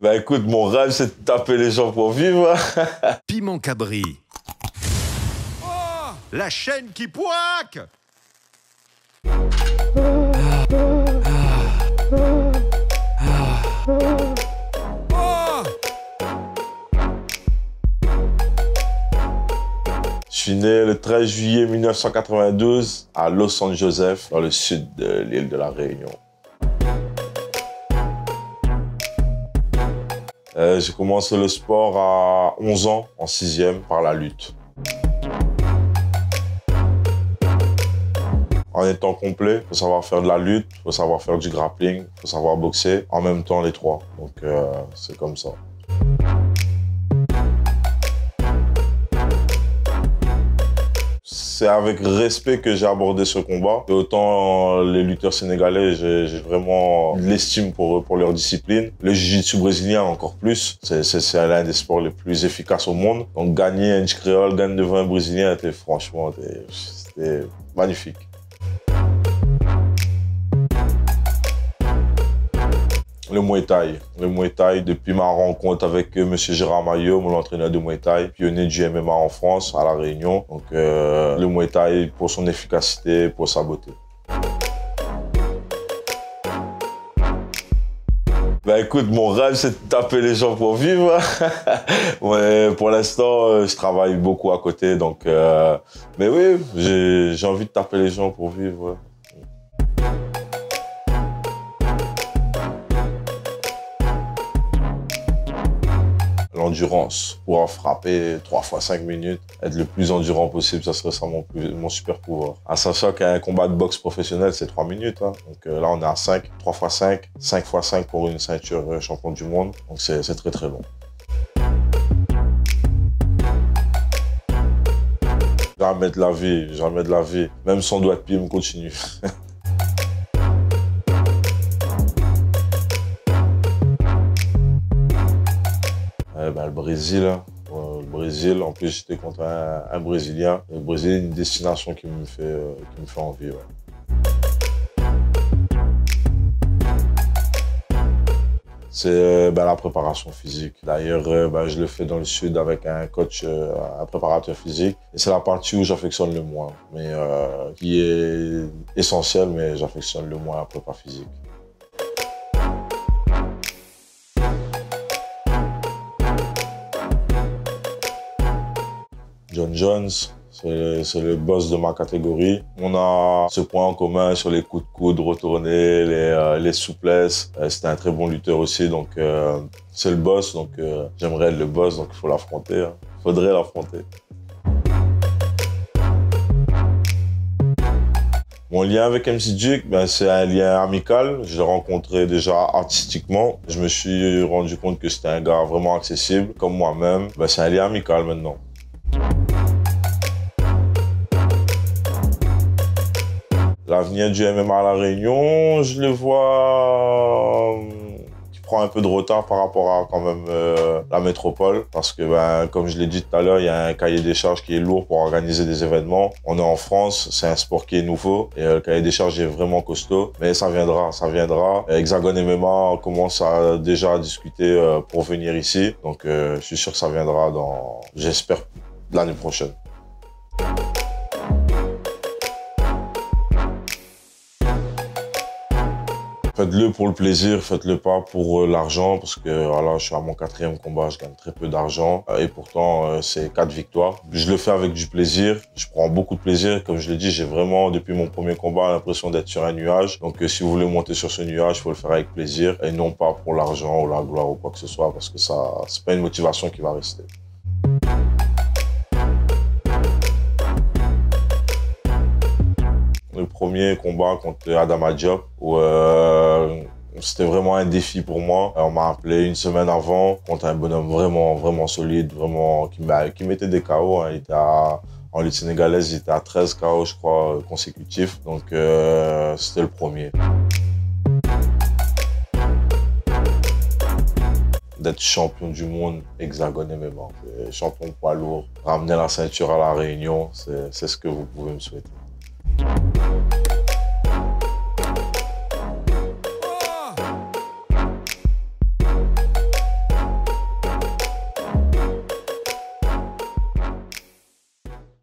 Bah écoute, mon rêve, c'est de taper les gens pour vivre. Piment Cabri. Oh, la chaîne qui poique. Je suis né le 13 juillet 1992 à Los Angeles, dans le sud de l'île de la Réunion. J'ai commencé le sport à 11 ans, en 6e, par la lutte. En étant complet, il faut savoir faire de la lutte, il faut savoir faire du grappling, il faut savoir boxer, en même temps les trois. Donc c'est comme ça. C'est avec respect que j'ai abordé ce combat. Et autant les lutteurs sénégalais, j'ai vraiment de l'estime pour leur discipline. Le jiu-jitsu brésilien encore plus. C'est l'un des sports les plus efficaces au monde. Donc gagner un créole, gagner devant un brésilien, franchement, c'était magnifique. Le Muay Thai. Le Muay Thai, depuis ma rencontre avec M. Gérard Maillot, mon entraîneur de Muay Thai, pionnier du MMA en France, à La Réunion. Donc le Muay Thai pour son efficacité, pour sa beauté. Bah écoute, mon rêve, c'est de taper les gens pour vivre. Ouais, pour l'instant, je travaille beaucoup à côté, donc... mais oui, j'ai envie de taper les gens pour vivre. Ouais. L'endurance, pouvoir frapper 3 fois 5 minutes, être le plus endurant possible, ça serait ça mon super pouvoir. À sachant qu'un combat de boxe professionnel, c'est 3 minutes. Hein. Donc là, on est à 5, 3 fois 5, 5 fois 5 pour une ceinture champion du monde. Donc c'est très très bon. Jamais de la vie, jamais de la vie. Même son doigt de pied me continue. Le Brésil, hein. Le Brésil, en plus j'étais contre un Brésilien. Le Brésil est une destination qui me fait envie. Ouais. C'est la préparation physique. D'ailleurs, je le fais dans le sud avec un coach, un préparateur physique. Et c'est la partie où j'affectionne le moins, mais qui est essentielle, mais j'affectionne le moins la prépa physique. John Jones, c'est le boss de ma catégorie. On a ce point en commun sur les coups de coude retournés, les souplesses. C'est un très bon lutteur aussi, donc c'est le boss. Donc j'aimerais être le boss, donc il faut l'affronter. Hein. Faudrait l'affronter. Mon lien avec MC Duke, c'est un lien amical. Je l'ai rencontré déjà artistiquement. Je me suis rendu compte que c'était un gars vraiment accessible, comme moi-même. C'est un lien amical maintenant. L'avenir du MMA à La Réunion, je le vois qui prend un peu de retard par rapport à quand même la métropole. Parce que, comme je l'ai dit tout à l'heure, il y a un cahier des charges qui est lourd pour organiser des événements. On est en France, c'est un sport qui est nouveau et le cahier des charges est vraiment costaud. Mais ça viendra, ça viendra. Hexagone MMA commence déjà à discuter pour venir ici. Donc je suis sûr que ça viendra j'espère, l'année prochaine. Faites-le pour le plaisir, faites-le pas pour l'argent, parce que voilà, je suis à mon 4e combat, je gagne très peu d'argent, et pourtant c'est 4 victoires. Je le fais avec du plaisir, je prends beaucoup de plaisir, comme je l'ai dit, j'ai vraiment, depuis mon premier combat, l'impression d'être sur un nuage. Donc si vous voulez monter sur ce nuage, il faut le faire avec plaisir, et non pas pour l'argent ou la gloire ou quoi que ce soit, parce que ça, c'est pas une motivation qui va rester. Le premier combat contre Adama Diop, où c'était vraiment un défi pour moi. On m'a appelé une semaine avant contre un bonhomme vraiment solide, qui mettait des KO. Hein. En lutte sénégalaise, il était à 13 KO, je crois, consécutifs. Donc c'était le premier. D'être champion du monde hexagone MMA, champion poids lourd, ramener la ceinture à La Réunion, c'est ce que vous pouvez me souhaiter.